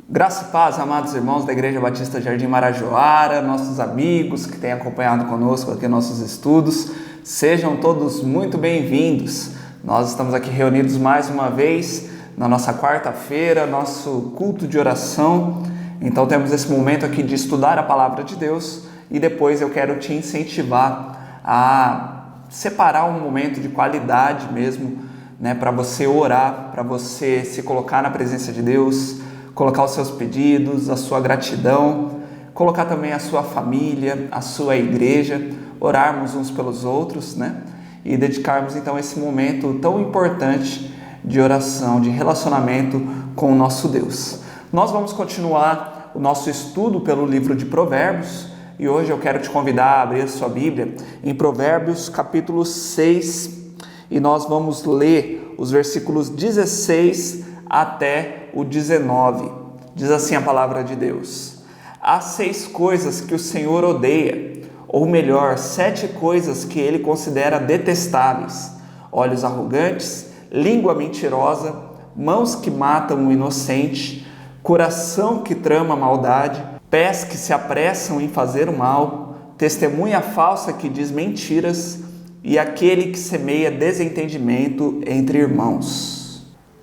Graça e paz, amados irmãos da Igreja Batista Jardim Marajoara, nossos amigos que têm acompanhado conosco aqui nossos estudos, sejam todos muito bem-vindos. Nós estamos aqui reunidos mais uma vez na nossa quarta-feira, nosso culto de oração. Então temos esse momento aqui de estudar a Palavra de Deus e depois eu quero te incentivar a separar um momento de qualidade mesmo, para você orar, para você se colocar na presença de Deus, colocar os seus pedidos, a sua gratidão, colocar também a sua família, a sua igreja, orarmos uns pelos outros, e dedicarmos então esse momento tão importante de oração, de relacionamento com o nosso Deus. Nós vamos continuar o nosso estudo pelo livro de Provérbios e hoje eu quero te convidar a abrir a sua Bíblia em Provérbios capítulo 6 e nós vamos ler os versículos 16 até o 19. Diz assim a palavra de Deus: há 6 coisas que o Senhor odeia, ou melhor, 7 coisas que ele considera detestáveis: olhos arrogantes, língua mentirosa, mãos que matam o inocente, coração que trama maldade, pés que se apressam em fazer o mal, testemunha falsa que diz mentiras e aquele que semeia desentendimento entre irmãos.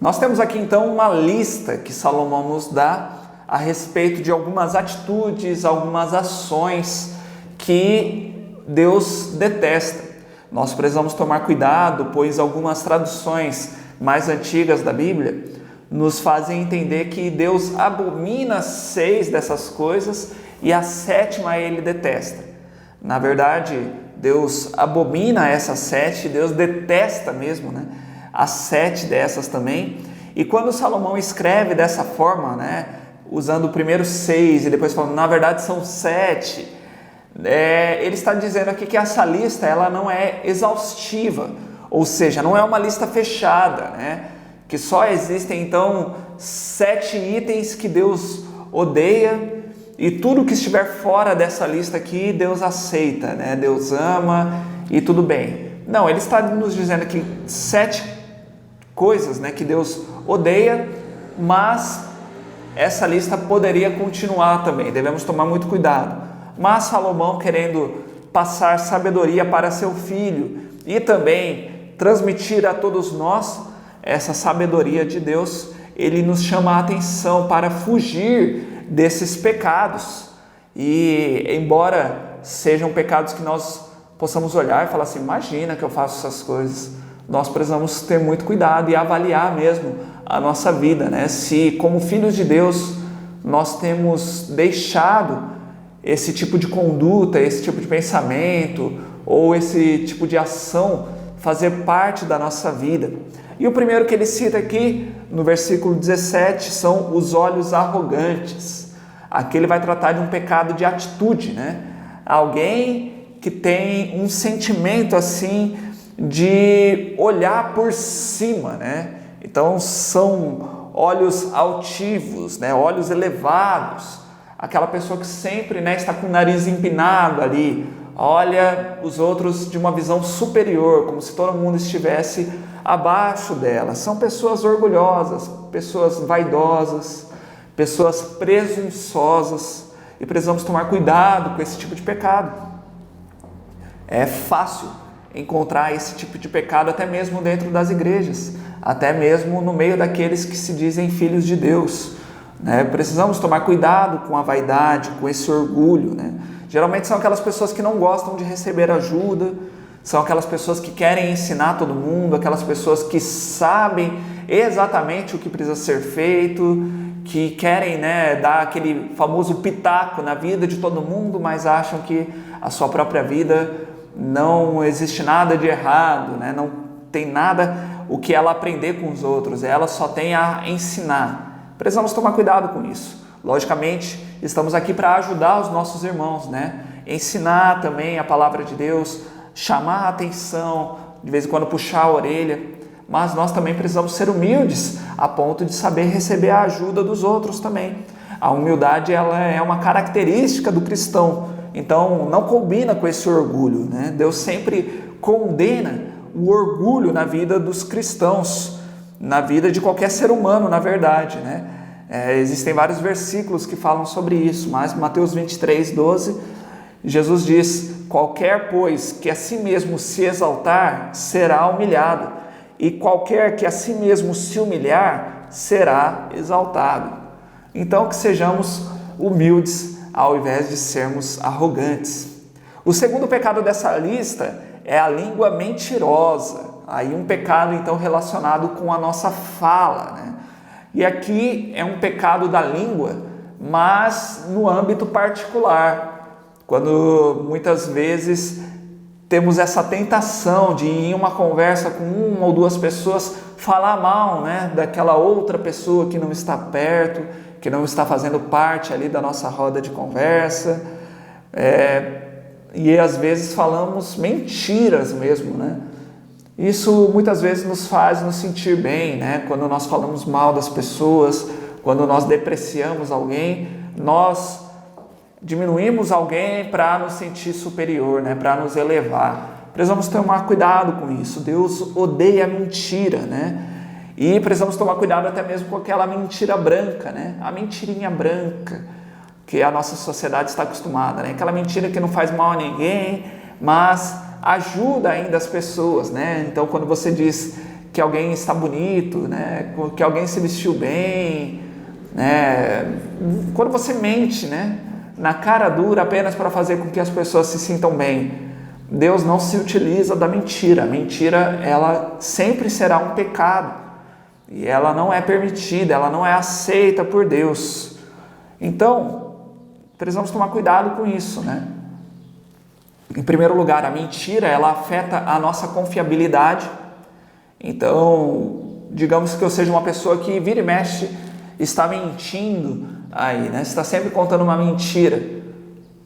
Nós temos aqui então uma lista que Salomão nos dá a respeito de algumas atitudes, algumas ações que Deus detesta. Nós precisamos tomar cuidado, pois algumas traduções mais antigas da Bíblia nos fazem entender que Deus abomina 6 dessas coisas e a 7ª ele detesta. Na verdade, Deus abomina essas 7, Deus detesta mesmo, as 7 dessas também. E quando Salomão escreve dessa forma, usando o primeiro 6 e depois falando, na verdade são 7, ele está dizendo aqui que essa lista ela não é exaustiva, ou seja, não é uma lista fechada, que só existem então 7 itens que Deus odeia e tudo que estiver fora dessa lista aqui Deus aceita, Deus ama e tudo bem. Não, ele está nos dizendo que 7 coisas que Deus odeia, mas essa lista poderia continuar também, devemos tomar muito cuidado. Mas Salomão, querendo passar sabedoria para seu filho e também transmitir a todos nós essa sabedoria de Deus, ele nos chama a atenção para fugir desses pecados. E embora sejam pecados que nós possamos olhar e falar assim, imagina que eu faço essas coisas, nós precisamos ter muito cuidado e avaliar mesmo a nossa vida, se como filhos de Deus nós temos deixado esse tipo de conduta, esse tipo de pensamento ou esse tipo de ação fazer parte da nossa vida. E o primeiro que ele cita aqui no versículo 17 são os olhos arrogantes. Aqui ele vai tratar de um pecado de atitude, Alguém que tem um sentimento assim de olhar por cima, Então são olhos altivos, olhos elevados, aquela pessoa que sempre está com o nariz empinado ali, olha os outros de uma visão superior, como se todo mundo estivesse abaixo dela. São pessoas orgulhosas, pessoas vaidosas, pessoas presunçosas e precisamos tomar cuidado com esse tipo de pecado. É fácil encontrar esse tipo de pecado até mesmo dentro das igrejas, até mesmo no meio daqueles que se dizem filhos de Deus. Precisamos tomar cuidado com a vaidade, com esse orgulho. Geralmente são aquelas pessoas que não gostam de receber ajuda, são aquelas pessoas que querem ensinar todo mundo, aquelas pessoas que sabem exatamente o que precisa ser feito, que querem dar aquele famoso pitaco na vida de todo mundo, mas acham que a sua própria vida não existe nada de errado, não tem nada o que ela aprender com os outros, ela só tem a ensinar. Precisamos tomar cuidado com isso. Logicamente, estamos aqui para ajudar os nossos irmãos, ensinar também a palavra de Deus, chamar a atenção, de vez em quando puxar a orelha, mas nós também precisamos ser humildes a ponto de saber receber a ajuda dos outros também. A humildade ela é uma característica do cristão. Então, não combina com esse orgulho, Deus sempre condena o orgulho na vida dos cristãos, na vida de qualquer ser humano, na verdade, Existem vários versículos que falam sobre isso, mas Mateus 23:12, Jesus diz: qualquer, pois, que a si mesmo se exaltar, será humilhado, e qualquer que a si mesmo se humilhar, será exaltado. Então, que sejamos humildes ao invés de sermos arrogantes. O segundo pecado dessa lista é a língua mentirosa. Aí um pecado, então, relacionado com a nossa fala, né? E aqui é um pecado da língua, mas no âmbito particular. Quando muitas vezes temos essa tentação de ir em uma conversa com uma ou duas pessoas, falar mal, né, daquela outra pessoa que não está perto, que não está fazendo parte ali da nossa roda de conversa, e às vezes falamos mentiras mesmo, né? Isso muitas vezes nos faz nos sentir bem, né? Quando nós falamos mal das pessoas, quando nós depreciamos alguém, nós diminuímos alguém para nos sentir superior, né? Para nos elevar. Precisamos tomar cuidado com isso. Deus odeia a mentira, né? E precisamos tomar cuidado até mesmo com aquela mentira branca, né? A mentirinha branca que a nossa sociedade está acostumada, né? Aquela mentira que não faz mal a ninguém, mas ajuda ainda as pessoas, né? Então, quando você diz que alguém está bonito, né? Que alguém se vestiu bem, né? Quando você mente, né? Na cara dura apenas para fazer com que as pessoas se sintam bem. Deus não se utiliza da mentira. A mentira, ela sempre será um pecado. E ela não é permitida, ela não é aceita por Deus. Então, precisamos tomar cuidado com isso, né? Em primeiro lugar, a mentira, ela afeta a nossa confiabilidade. Então, digamos que eu seja uma pessoa que vira e mexe, está mentindo aí, né? Está sempre contando uma mentira.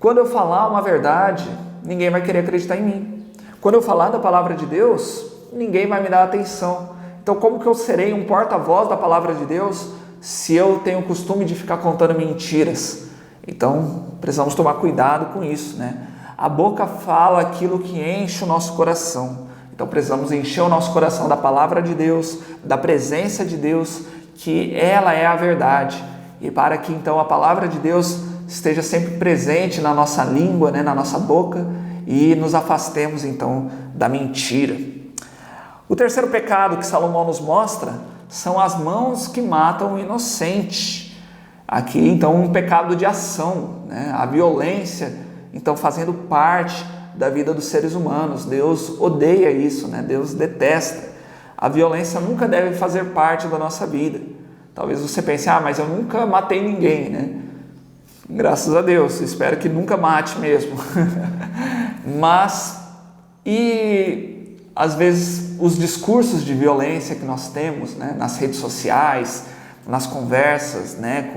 Quando eu falar uma verdade, ninguém vai querer acreditar em mim. Quando eu falar da palavra de Deus, ninguém vai me dar atenção. Então, como que eu serei um porta-voz da palavra de Deus se eu tenho o costume de ficar contando mentiras? Então, precisamos tomar cuidado com isso, né? A boca fala aquilo que enche o nosso coração. Então precisamos encher o nosso coração da palavra de Deus, da presença de Deus, que ela é a verdade. E para que então a palavra de Deus esteja sempre presente na nossa língua, né, na nossa boca, e nos afastemos então da mentira. O terceiro pecado que Salomão nos mostra são as mãos que matam o inocente. Aqui então um pecado de ação, né? A violência, então, fazendo parte da vida dos seres humanos. Deus odeia isso, né? Deus detesta. A violência nunca deve fazer parte da nossa vida. Talvez você pense, mas eu nunca matei ninguém, né? Graças a Deus, espero que nunca mate mesmo. Mas, e às vezes os discursos de violência que nós temos, né? Nas redes sociais, nas conversas, né?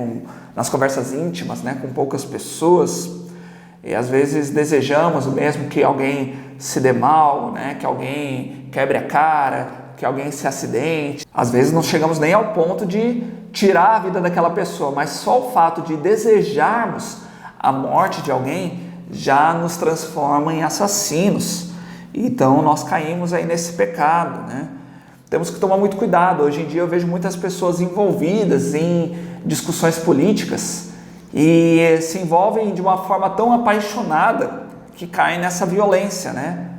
Nas conversas íntimas, né? Com poucas pessoas. E às vezes desejamos mesmo que alguém se dê mal, né? Que alguém quebre a cara, que alguém se acidente. Às vezes não chegamos nem ao ponto de tirar a vida daquela pessoa, mas só o fato de desejarmos a morte de alguém já nos transforma em assassinos. Então nós caímos aí nesse pecado, né? Temos que tomar muito cuidado. Hoje em dia eu vejo muitas pessoas envolvidas em discussões políticas e se envolvem de uma forma tão apaixonada que caem nessa violência, né?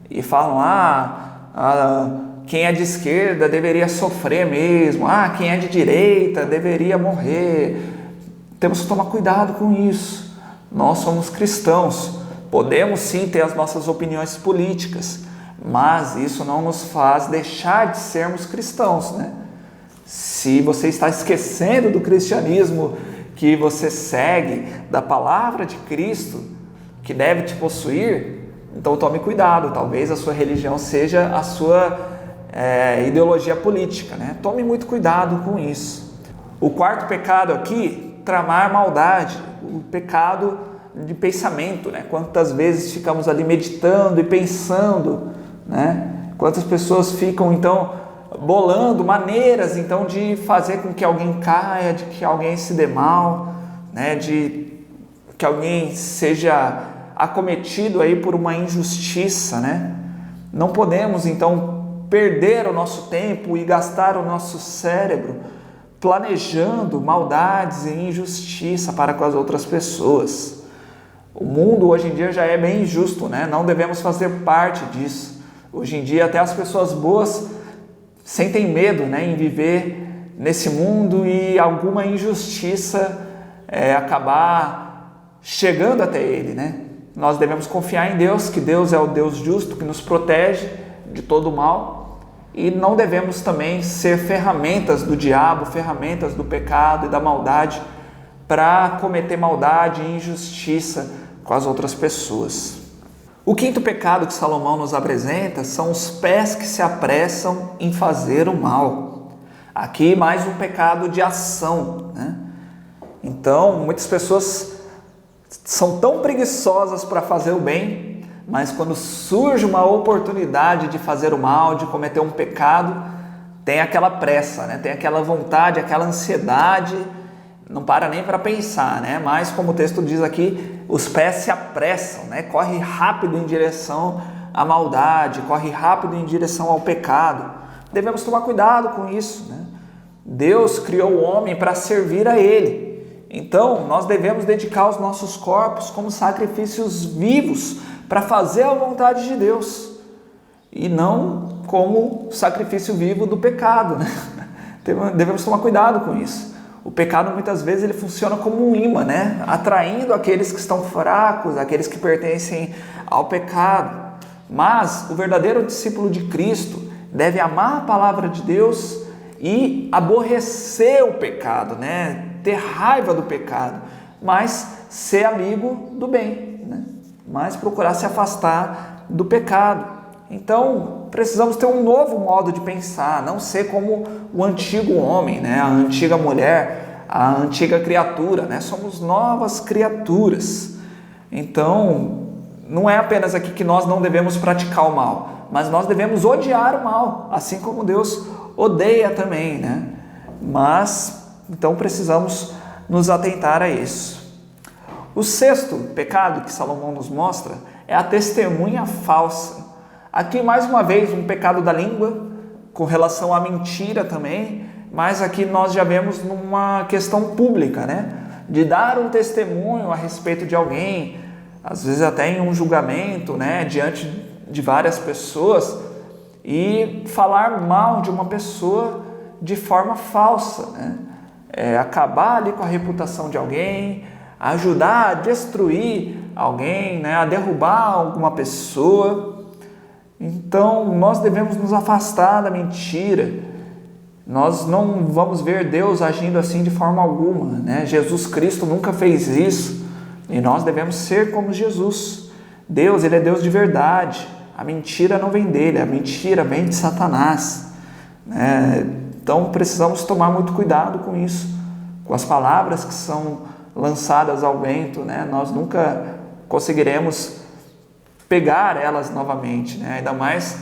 E falam, quem é de esquerda deveria sofrer mesmo, quem é de direita deveria morrer. Temos que tomar cuidado com isso. Nós somos cristãos, podemos sim ter as nossas opiniões políticas, mas isso não nos faz deixar de sermos cristãos, né? Se você está esquecendo do cristianismo que você segue, da palavra de Cristo que deve te possuir, então tome cuidado. Talvez a sua religião seja a sua ideologia política, né? Tome muito cuidado com isso. O quarto pecado aqui, tramar maldade, o pecado de pensamento, né? Quantas vezes ficamos ali meditando e pensando, né? Quantas pessoas ficam então bolando maneiras então de fazer com que alguém caia, de que alguém se dê mal, né? De que alguém seja acometido aí por uma injustiça, né? Não podemos então perder o nosso tempo e gastar o nosso cérebro planejando maldades e injustiça para com as outras pessoas. O mundo hoje em dia já é bem injusto, né? Não devemos fazer parte disso. Hoje em dia até as pessoas boas sentem medo, né, em viver nesse mundo e alguma injustiça acabar chegando até ele, né? Nós devemos confiar em Deus, que Deus é o Deus justo, que nos protege de todo o mal, e não devemos também ser ferramentas do diabo, ferramentas do pecado e da maldade para cometer maldade e injustiça com as outras pessoas. O quinto pecado que Salomão nos apresenta são os pés que se apressam em fazer o mal. Aqui mais um pecado de ação, né? Então, muitas pessoas são tão preguiçosas para fazer o bem, mas quando surge uma oportunidade de fazer o mal, de cometer um pecado, tem aquela pressa, né? Tem aquela vontade, aquela ansiedade, não para nem para pensar, né? Mas como o texto diz aqui, os pés se apressam, né? Corre rápido em direção à maldade, corre rápido em direção ao pecado. Devemos tomar cuidado com isso, né? Deus criou o homem para servir a Ele. Então, nós devemos dedicar os nossos corpos como sacrifícios vivos para fazer a vontade de Deus e não como sacrifício vivo do pecado, né? Devemos tomar cuidado com isso. O pecado muitas vezes ele funciona como um imã, né? Atraindo aqueles que estão fracos, aqueles que pertencem ao pecado. Mas o verdadeiro discípulo de Cristo deve amar a palavra de Deus e aborrecer o pecado, né? Ter raiva do pecado, mas ser amigo do bem, né? Mas procurar se afastar do pecado. Então, precisamos ter um novo modo de pensar, não ser como o antigo homem, né? A antiga mulher, a antiga criatura, né? Somos novas criaturas. Então, não é apenas aqui que nós não devemos praticar o mal, mas nós devemos odiar o mal, assim como Deus odeia também, né? Mas então precisamos nos atentar a isso. O sexto pecado que Salomão nos mostra é a testemunha falsa. Aqui mais uma vez um pecado da língua com relação à mentira também, mas aqui nós já vemos numa questão pública, né? De dar um testemunho a respeito de alguém, às vezes até em um julgamento, né? Diante de várias pessoas, e falar mal de uma pessoa de forma falsa, né? Acabar ali com a reputação de alguém, ajudar a destruir alguém, né? A derrubar alguma pessoa. Então nós devemos nos afastar da mentira. Nós não vamos ver Deus agindo assim de forma alguma, né? Jesus Cristo nunca fez isso e nós devemos ser como Jesus. Deus, Ele é Deus de verdade. A mentira não vem dele, a mentira vem de Satanás, né? Então precisamos tomar muito cuidado com isso, com as palavras que são lançadas ao vento, né? Nós nunca conseguiremos pegar elas novamente, né? Ainda mais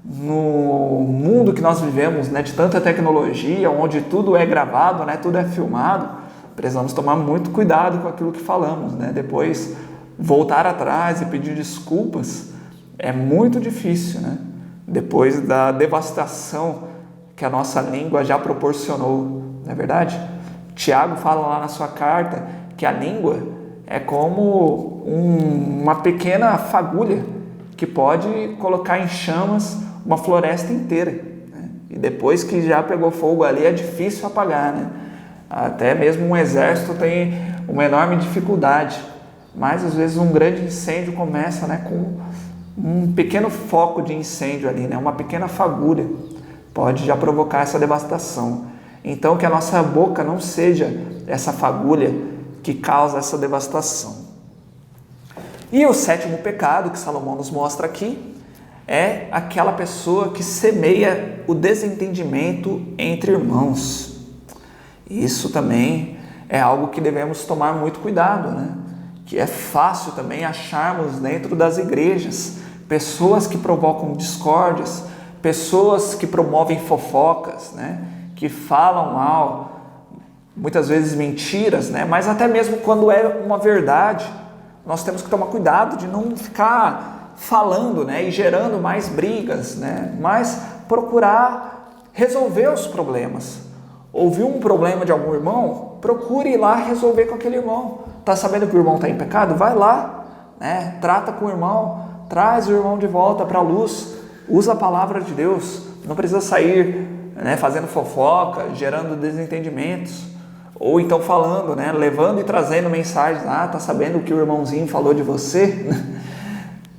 no mundo que nós vivemos, né? De tanta tecnologia, onde tudo é gravado, né? Tudo é filmado. Precisamos tomar muito cuidado com aquilo que falamos, né? Depois voltar atrás e pedir desculpas é muito difícil, né? Depois da devastação que a nossa língua já proporcionou, não é verdade? Tiago fala lá na sua carta que a língua é como uma pequena fagulha que pode colocar em chamas uma floresta inteira, né? E depois que já pegou fogo ali é difícil apagar, né? Até mesmo um exército tem uma enorme dificuldade, mas às vezes um grande incêndio começa, né, com um pequeno foco de incêndio ali, né? Uma pequena fagulha pode já provocar essa devastação. Então que a nossa boca não seja essa fagulha que causa essa devastação. E o sétimo pecado que Salomão nos mostra aqui é aquela pessoa que semeia o desentendimento entre irmãos. Isso também é algo que devemos tomar muito cuidado, né? Que é fácil também acharmos dentro das igrejas pessoas que provocam discórdias, pessoas que promovem fofocas, né? Que falam mal, muitas vezes mentiras, né? Mas até mesmo quando é uma verdade, nós temos que tomar cuidado de não ficar falando, né? E gerando mais brigas, né? Mas procurar resolver os problemas. Ouviu um problema de algum irmão? Procure ir lá resolver com aquele irmão. Está sabendo que o irmão está em pecado? Vai lá, né? Trata com o irmão, traz o irmão de volta para a luz, usa a palavra de Deus. Não precisa sair, né, fazendo fofoca, gerando desentendimentos, ou então falando, né, levando e trazendo mensagens. Está sabendo o que o irmãozinho falou de você?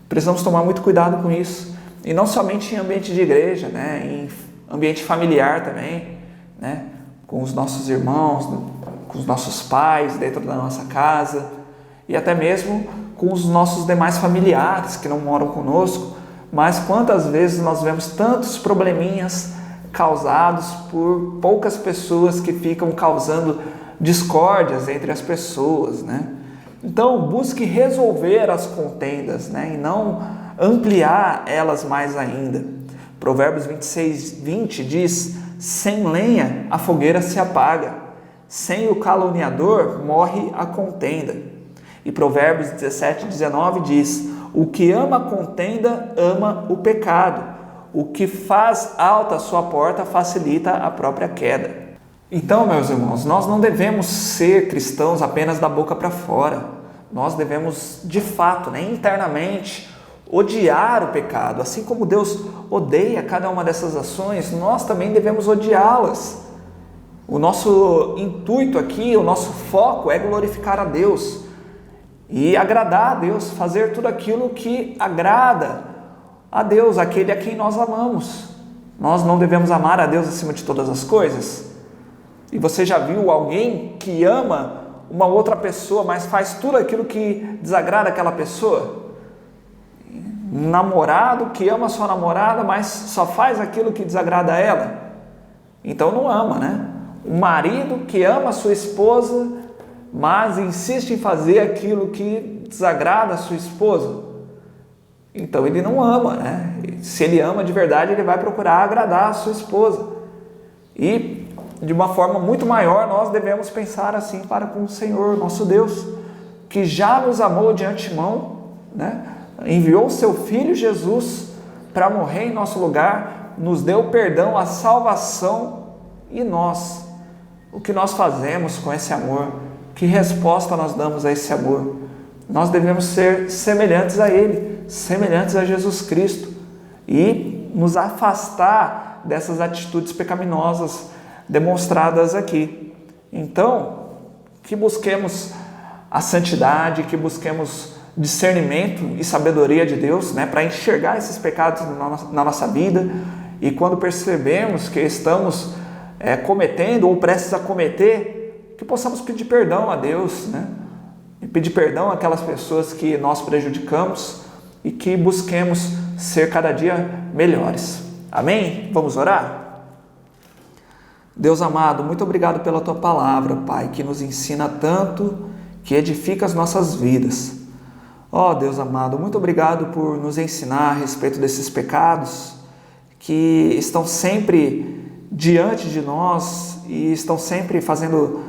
Precisamos tomar muito cuidado com isso. E não somente em ambiente de igreja, né, em ambiente familiar também, né, com os nossos irmãos, com os nossos pais dentro da nossa casa, e até mesmo com os nossos demais familiares que não moram conosco. Mas quantas vezes nós vemos tantos probleminhas causados por poucas pessoas que ficam causando discórdias entre as pessoas, né? Então, busque resolver as contendas, né? E não ampliar elas mais ainda. Provérbios 26:20 diz: sem lenha a fogueira se apaga, sem o caluniador morre a contenda. E Provérbios 17:19 diz: o que ama a contenda ama o pecado, o que faz alta a sua porta facilita a própria queda. Então, meus irmãos, nós não devemos ser cristãos apenas da boca para fora. Nós devemos, de fato, né, internamente, odiar o pecado. Assim como Deus odeia cada uma dessas ações, nós também devemos odiá-las. O nosso intuito aqui, o nosso foco é glorificar a Deus e agradar a Deus, fazer tudo aquilo que agrada a Deus, aquele a quem nós amamos. Nós não devemos amar a Deus acima de todas as coisas? E você já viu alguém que ama uma outra pessoa, mas faz tudo aquilo que desagrada aquela pessoa? Um namorado que ama sua namorada, mas só faz aquilo que desagrada a ela? Então não ama, né? Um marido que ama sua esposa, mas insiste em fazer aquilo que desagrada a sua esposa? Então ele não ama, né? Se ele ama de verdade, ele vai procurar agradar a sua esposa. E de uma forma muito maior, nós devemos pensar assim para com o Senhor, nosso Deus, que já nos amou de antemão, né? Enviou o seu Filho Jesus para morrer em nosso lugar, nos deu perdão, a salvação. E nós, o que nós fazemos com esse amor? Que resposta nós damos a esse amor? Nós devemos ser semelhantes a Ele, semelhantes a Jesus Cristo, e nos afastar dessas atitudes pecaminosas demonstradas aqui. Então, que busquemos a santidade, que busquemos discernimento e sabedoria de Deus, né, para enxergar esses pecados na nossa vida, e quando percebemos que estamos cometendo ou prestes a cometer, que possamos pedir perdão a Deus, né, e pedir perdão àquelas pessoas que nós prejudicamos, e que busquemos ser cada dia melhores. Amém? Vamos orar? Deus amado, muito obrigado pela Tua palavra, Pai, que nos ensina tanto, que edifica as nossas vidas. Ó Deus amado, muito obrigado por nos ensinar a respeito desses pecados que estão sempre diante de nós e estão sempre fazendo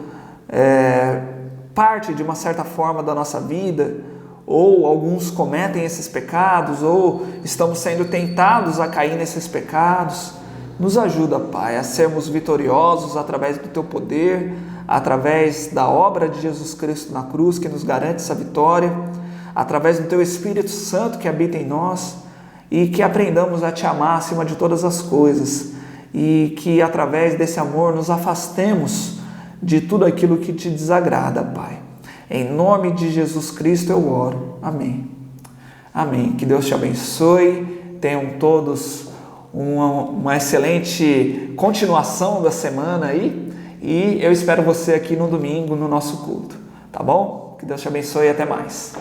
parte de uma certa forma da nossa vida, ou alguns cometem esses pecados, ou estamos sendo tentados a cair nesses pecados. Nos ajuda, Pai, a sermos vitoriosos através do Teu poder, através da obra de Jesus Cristo na cruz, que nos garante essa vitória, através do Teu Espírito Santo que habita em nós, e que aprendamos a Te amar acima de todas as coisas, e que através desse amor nos afastemos de tudo aquilo que Te desagrada, Pai. Em nome de Jesus Cristo eu oro. Amém. Amém. Que Deus te abençoe. Tenham todos uma excelente continuação da semana aí, e eu espero você aqui no domingo no nosso culto, tá bom? Que Deus te abençoe e até mais.